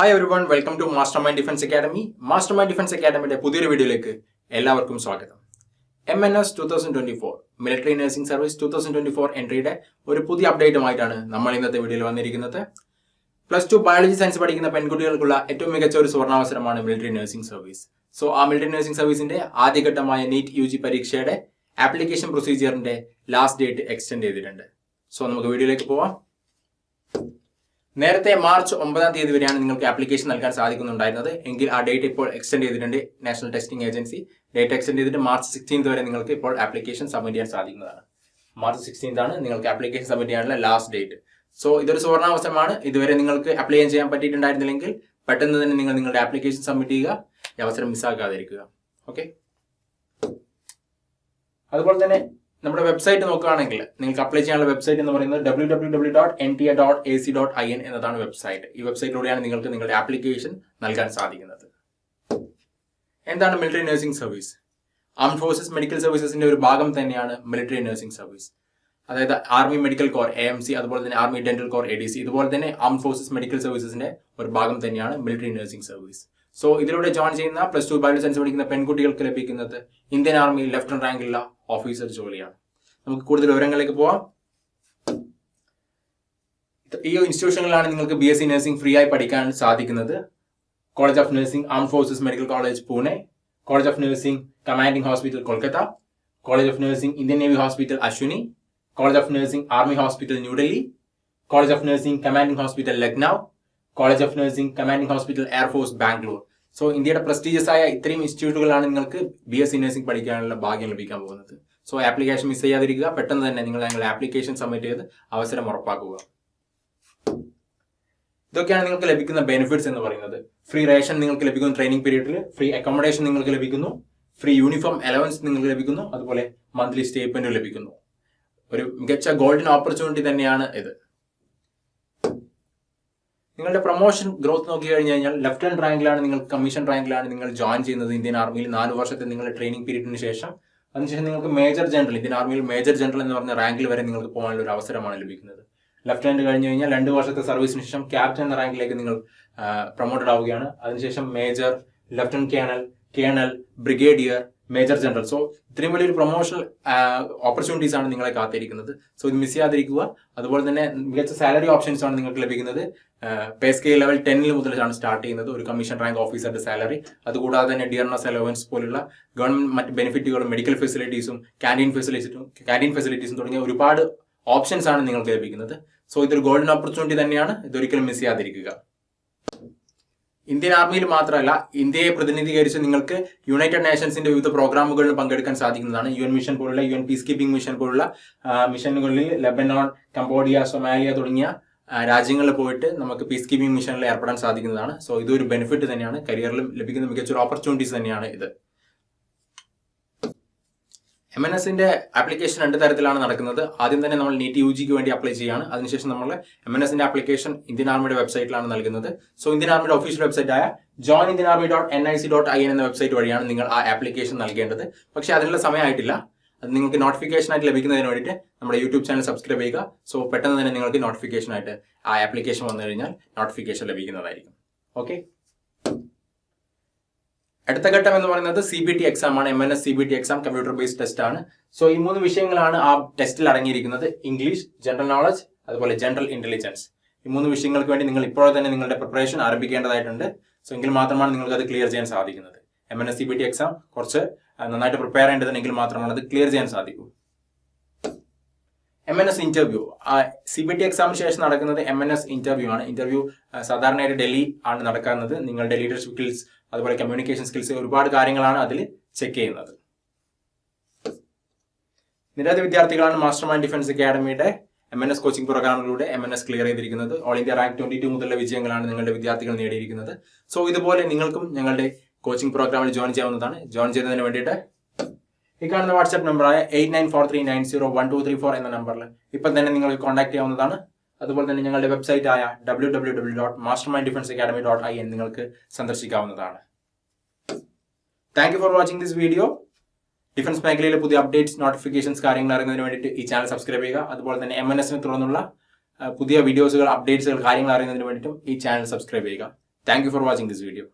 Hi everyone, welcome to Mastermind Defence Academy. Mastermind Defence അക്കാഡമിയുടെ പുതിയൊരു വീഡിയോയിലേക്ക് എല്ലാവർക്കും സ്വാഗതം. MNS 2024 മിലിറ്ററി നഴ്സിംഗ് സർവീസ് 2024 എൻട്രിയുടെ ഒരു പുതിയ അപ്ഡേറ്റുമായിട്ടാണ് നമ്മൾ ഇന്നത്തെ വീഡിയോയിൽ വന്നിരിക്കുന്നത്. +2 ബയോളജി സയൻസ് പഠിക്കുന്ന പെൺകുട്ടികൾക്കുള്ള ഏറ്റവും മികച്ച ഒരു സുവർണാവസരമാണ് മിലിറ്ററി നഴ്സിംഗ് സർവീസ്. സോ ആ മിലിറ്ററി നഴ്സിംഗ് സർവീസിന്റെ ആദ്യഘട്ടമായ നീറ്റ് UG പരീക്ഷയുടെ ആപ്ലിക്കേഷൻ പ്രൊസീജിയറിന്റെ ലാസ്റ്റ് ഡേറ്റ് എക്സ്റ്റെൻഡ് ചെയ്തിട്ടുണ്ട്. സോ നമുക്ക് വീഡിയോയിലേക്ക് പോവാം. നേരത്തെ മാർച്ച് 9 വരെയാണ് നിങ്ങൾക്ക് ആപ്ലിക്കേഷൻ നൽകാൻ സാധിക്കുന്നുണ്ടായിരുന്നത്. എങ്കിൽ ആ ഡേറ്റ് ഇപ്പോൾ എക്സ്റ്റെൻഡ് ചെയ്തിട്ടുണ്ട്. National testing agency date extend ചെയ്തിട്ട് മാർച്ച് 16 വരെ നിങ്ങൾക്ക് ഇപ്പോൾ ആപ്ലിക്കേഷൻ സബ്മിറ്റ് ചെയ്യാൻ സാധിക്കുന്നതാണ്. മാർച്ച് 16 ആണ് നിങ്ങൾക്ക് ആപ്ലിക്കേഷൻ സബ്മിറ്റ് ചെയ്യാനുള്ള ലാസ്റ്റ് ഡേറ്റ്. സോ ഇതൊരു സുവർണാവസരമാണ്. ഇതുവരെ നിങ്ങൾക്ക് അപ്ലൈ ചെയ്യാൻ പറ്റിയിട്ടുണ്ടായിരുന്നില്ലെങ്കിൽ പെട്ടെന്ന് തന്നെ നിങ്ങൾ നിങ്ങളുടെ ആപ്ലിക്കേഷൻ സബ്മിറ്റ് ചെയ്യുക. ഈ അവസരം മിസ്സാക്കാതിരിക്കുക. ഓക്കെ, അതുപോലെ തന്നെ നമ്മുടെ വെബ്സൈറ്റ് നോക്കുകയാണെങ്കിൽ നിങ്ങൾക്ക് അപ്ലൈ ചെയ്യാനുള്ള വെബ്സൈറ്റ് എന്ന് പറയുന്നത് www.nta.ac.in എന്നതാണ് വെബ്സൈറ്റ്. ഈ വെബ്സൈറ്റിലൂടെയാണ് നിങ്ങൾക്ക് നിങ്ങളുടെ ആപ്ലിക്കേഷൻ നൽകാൻ സാധിക്കുന്നത്. എന്താണ് military nursing service? Armed forces medical സർവീസസിന്റെ ഒരു ഭാഗം തന്നെയാണ് മിലിറ്ററി നഴ്സിംഗ് സർവീസ്. അതായത് ആർമി മെഡിക്കൽ കോർ AMC, അതുപോലെ തന്നെ ആർമി ഡെന്റൽ കോർ ADC, ഇതുപോലെ തന്നെ ആംഡ് ഫോഴ്സസ് മെഡിക്കൽ സർവീസസിന്റെ ഒരു ഭാഗം തന്നെയാണ് മിലിറ്ററി നഴ്സിംഗ് സർവീസ്. സോ ഇതിലൂടെ ജോയിൻ ചെയ്യുന്ന +2 ബയോളജി സയൻസ് പഠിക്കുന്ന പെൺകുട്ടികൾക്ക് ലഭിക്കുന്നത് ഇന്ത്യൻ ആർമിയിൽ ലെഫ്റ്റനന്റ് റാങ്കിലുള്ള ഓഫീസർ ജോലിയാണ്. നമുക്ക് കൂടുതൽ വിവരങ്ങളിലേക്ക് പോവാം. ഈ ഇൻസ്റ്റിറ്റ്യൂഷനുകളാണ് നിങ്ങൾക്ക് BSc നഴ്സിംഗ് ഫ്രീ ആയി പഠിക്കാൻ സാധിക്കുന്നത്. College of nursing armed forces medical college Pune, college of nursing commanding hospital Kolkata, college of nursing Indian navy hospital Ashwini, college of nursing army hospital New Delhi, college of nursing commanding hospital Lucknow, college of nursing commanding hospital air force Bangalore. So ഇന്ത്യയുടെ prestigious ആയ ഇത്രയും ഇൻസ്റ്റിറ്റ്യൂട്ടുകളാണ് നിങ്ങൾക്ക് BSc nursing പഠിക്കാനുള്ള ഭാഗ്യം ലഭിക്കാൻ പോകുന്നത്. So application miss ചെയ്യാതിരിക്കുക. പെട്ടെന്ന് തന്നെ നിങ്ങൾ നിങ്ങളുടെ ആപ്ലിക്കേഷൻ സബ്മിറ്റ് ചെയ്ത് അവസരം ഉറപ്പാക്കുക. ഇതൊക്കെയാണ് നിങ്ങൾക്ക് ലഭിക്കുന്ന ബെനിഫിറ്റ്സ് എന്ന് പറയുന്നത്. ഫ്രീ റേഷൻ നിങ്ങൾക്ക് ലഭിക്കുന്നു ട്രെയിനിങ് പീരീഡിൽ, ഫ്രീ അക്കോമഡേഷൻ നിങ്ങൾക്ക് ലഭിക്കുന്നു, ഫ്രീ യൂണിഫോം അലവൻസ് നിങ്ങൾക്ക് ലഭിക്കുന്നു, അതുപോലെ മന്ത്ലി സ്റ്റേറ്റ്മെന്റ് ലഭിക്കുന്നു. ഒരു മികച്ച ഗോൾഡൻ ഓപ്പർച്യൂണിറ്റി തന്നെയാണ് ഇത്. നിങ്ങളുടെ പ്രൊമോഷൻ ഗ്രോത്ത് നോക്കി കഴിഞ്ഞു കഴിഞ്ഞാൽ ലെഫ്റ്റനന്റ് റാങ്കിലാണ് നിങ്ങൾ, കമ്മീഷൻ റാങ്കിലാണ് നിങ്ങൾ ജോയിൻ ചെയ്യുന്നത് ഇന്ത്യൻ ആർമിയിൽ 4 വർഷത്തെ നിങ്ങളുടെ ട്രെയിനിങ് പീരീഡിന് ശേഷം. അതിനുശേഷം നിങ്ങൾക്ക് മേജർ ജനറൽ, ഇന്ത്യൻ ആർമിയിൽ മേജർ ജനറൽ എന്ന് പറഞ്ഞ റാങ്കിൽ വരെ നിങ്ങൾക്ക് പോകാനുള്ള ഒരു അവസരമാണ് ലഭിക്കുന്നത്. ലെഫ്റ്റനന്റ് കഴിഞ്ഞു കഴിഞ്ഞാൽ 2 വർഷത്തെ സർവീസിന് ശേഷം ക്യാപ്റ്റൻ എന്ന റാങ്കിലേക്ക് നിങ്ങൾ പ്രൊമോട്ടഡ് ആവുകയാണ്. അതിനുശേഷം major, lieutenant colonel, brigadier, major general. So ഇത്രയും വലിയൊരു പ്രൊമോഷണൽ ഓപ്പർച്യൂണിറ്റീസ് ആണ് നിങ്ങളെ കാത്തിരിക്കുന്നത്. സോ ഇത് മിസ് ചെയ്യാതിരിക്കുക. അതുപോലെ തന്നെ മികച്ച സാലറി ഓപ്ഷൻസ് ആണ് നിങ്ങൾക്ക് ലഭിക്കുന്നത്. പേ സ്കെയിൽ ലെവൽ 10 മുതലാണ് സ്റ്റാർട്ട് ചെയ്യുന്നത് ഒരു കമ്മീഷൻ റാങ്ക് ഓഫീസറുടെ സാലറി. അതുകൂടാതെ തന്നെ ഡിയർനസ് അലവൻസ് പോലുള്ള ഗവൺമെന്റ് മറ്റ് ബെനിഫിറ്റുകളും, മെഡിക്കൽ ഫെസിലിറ്റീസും, കാന്റീൻ ഫെസിലിറ്റീസും തുടങ്ങിയ ഒരുപാട് ഓപ്ഷൻസ് ആണ് നിങ്ങൾക്ക് ലഭിക്കുന്നത്. സോ ഇതൊരു ഗോൾഡൻ ഓപ്പർച്യൂണിറ്റി തന്നെയാണ്. ഇതൊരിക്കലും മിസ് ചെയ്യാതിരിക്കുക. ഇന്ത്യൻ ആർമിയിൽ മാത്രമല്ല, ഇന്ത്യയെ പ്രതിനിധീകരിച്ച് നിങ്ങൾക്ക് യുണൈറ്റഡ് നേഷൻസിന്റെ വിവിധ പ്രോഗ്രാമുകളിൽ പങ്കെടുക്കാൻ സാധിക്കുന്നതാണ്. UN മിഷൻ പോലുള്ള, UN പീസ് കീപ്പിംഗ് മിഷൻ പോലുള്ള മിഷനുകളിൽ ലെബനോൺ, കംബോഡിയ, സൊമാലിയ തുടങ്ങിയ രാജ്യങ്ങളിൽ പോയിട്ട് നമുക്ക് പീസ് കീപ്പിംഗ് മിഷനിൽ ഏർപ്പെടാൻ സാധിക്കുന്നതാണ്. സോ ഇതൊരു ബെനിഫിറ്റ് തന്നെയാണ്. കരിയറിൽ ലഭിക്കുന്ന മികച്ചൊരു ഓപ്പർച്യൂണിറ്റീസ് തന്നെയാണ് ഇത്. MNSന്റെ ആപ്ലിക്കേഷൻ 2 തരത്തിലാണ് നടക്കുന്നത്. ആദ്യം തന്നെ നമ്മൾ നീറ്റ് UGക്ക് വേണ്ടി അപ്ലൈ ചെയ്യാണ്. അതിനുശേഷം നമ്മൾ MNSന്റെ ആപ്ലിക്കേഷൻ ഇന്ത്യൻ ആർമിയുടെ വെബ്സൈറ്റിലാണ് നൽകുന്നത്. സോ ഇന്ത്യൻ ആർമിയുടെ ഒഫീഷ്യൽ വെബ്സൈറ്റ് ആയ joinindianarmy.nic.in എന്ന വെബ്സൈറ്റ് വഴിയാണ് നിങ്ങൾ ആ ആപ്ലിക്കേഷൻ നൽകേണ്ടത്. പക്ഷേ അതിനുള്ള സമയമായിട്ടില്ല. അത് നിങ്ങൾക്ക് നോട്ടിഫിക്കേഷൻ ആയിട്ട് ലഭിക്കുന്നതിന് വേണ്ടിയിട്ട് നമ്മുടെ യൂട്യൂബ് ചാനൽ സബ്സ്ക്രൈബ് ചെയ്യുക. സോ പെട്ടെന്ന് തന്നെ നിങ്ങൾക്ക് നോട്ടിഫിക്കേഷൻ ആയിട്ട് ആ ആപ്ലിക്കേഷൻ വന്നു കഴിഞ്ഞാൽ നോട്ടിഫിക്കേഷൻ ലഭിക്കുന്നതായിരിക്കും. ഓക്കെ, അടുത്ത ഘട്ടം എന്ന് പറയുന്നത് CBT എക്സാം ആണ്. MNS CBT exam computer based test ആണ്. സോ ഈ 3 വിഷയങ്ങളാണ് ആ ടെസ്റ്റിൽ അടങ്ങിയിരിക്കുന്നത്. ഇംഗ്ലീഷ്, ജനറൽ നോളജ്, അതുപോലെ ജനറൽ ഇന്റലിജൻസ്. ഈ 3 വിഷയങ്ങൾക്ക് വേണ്ടി നിങ്ങൾ ഇപ്പോഴേ തന്നെ നിങ്ങളുടെ പ്രിപ്പറേഷൻ ആരംഭിക്കേണ്ടതായിട്ടുണ്ട്. സോ എങ്കിൽ മാത്രമാണ് നിങ്ങൾക്ക് അത് ക്ലിയർ ചെയ്യാൻ സാധിക്കുന്നത്. MNS CBT എക്സാം കുറച്ച് നന്നായിട്ട് പ്രിപ്പയർ ചെയ്യേണ്ടതുണ്ടെങ്കിൽ മാത്രമാണ് അത് ക്ലിയർ ചെയ്യാൻ സാധിക്കൂ. MNS ഇന്റർവ്യൂ, CBT എക്സാമിന് ശേഷം നടക്കുന്നത് MNS ഇന്റർവ്യൂ ആണ്. ഇന്റർവ്യൂ സാധാരണയായിട്ട് ഡൽഹി ആണ് നടക്കുന്നത്. നിങ്ങളുടെ ലീഡർഷിപ്പ് സ്കിൽസ്, അതുപോലെ കമ്മ്യൂണിക്കേഷൻ സ്കിൽസ്, ഒരുപാട് കാര്യങ്ങളാണ് അതിൽ ചെക്ക് ചെയ്യുന്നത്. നിരവധി വിദ്യാർത്ഥികളാണ് മാസ്റ്റർമൈൻഡ് ഡിഫൻസ് അക്കാഡമിയുടെ MNS കോച്ചിങ് പ്രോഗ്രാമിലൂടെ MNS ക്ലിയർ ചെയ്തിരിക്കുന്നത്. ഓൾ ഇന്ത്യ റാങ്ക് 22 മുതലുള്ള വിജയങ്ങളാണ് നിങ്ങളുടെ വിദ്യാർത്ഥികൾ നേടിയിരിക്കുന്നത്. സോ ഇതുപോലെ നിങ്ങൾക്കും ഞങ്ങളുടെ കോച്ചിങ് പ്രോഗ്രാമിൽ ജോയിൻ ചെയ്യാവുന്നതാണ്. ജോയിൻ ചെയ്യുന്നതിന് വേണ്ടിയിട്ട് ഈ കാണുന്ന വാട്സ്ആപ്പ് നമ്പറായ 8943901234 എന്ന നമ്പറിൽ ഇപ്പം തന്നെ നിങ്ങൾക്ക് കോൺടാക്ട് ചെയ്യാവുന്നതാണ്. അതുപോലെ തന്നെ ഞങ്ങളുടെ വെബ്സൈറ്റ് ആയ www.masterminddefenseacademy.in നിങ്ങൾക്ക് സന്ദർശിക്കാവുന്നതാണ്. Thank you for watching this video. Defence മേഖലയിലെ പുതിയ അപ്ഡേറ്റ്സ്, നോട്ടിഫിക്കേഷൻസ്, കാര്യങ്ങൾ അറിയുന്നതിന് വേണ്ടിയിട്ട് ഈ ചാനൽ സബ്സ്ക്രൈബ് ചെയ്യുക. അതുപോലെ തന്നെ MNSനെ തുടർന്നുള്ള പുതിയ വീഡിയോസുകൾ, അപ്ഡേറ്റ്സുകൾ, കാര്യങ്ങൾ അറിയുന്നതിന് വേണ്ടിയിട്ടും ഈ ചാനൽ സബ്സ്ക്രൈബ് ചെയ്യുക. Thank you for watching this video.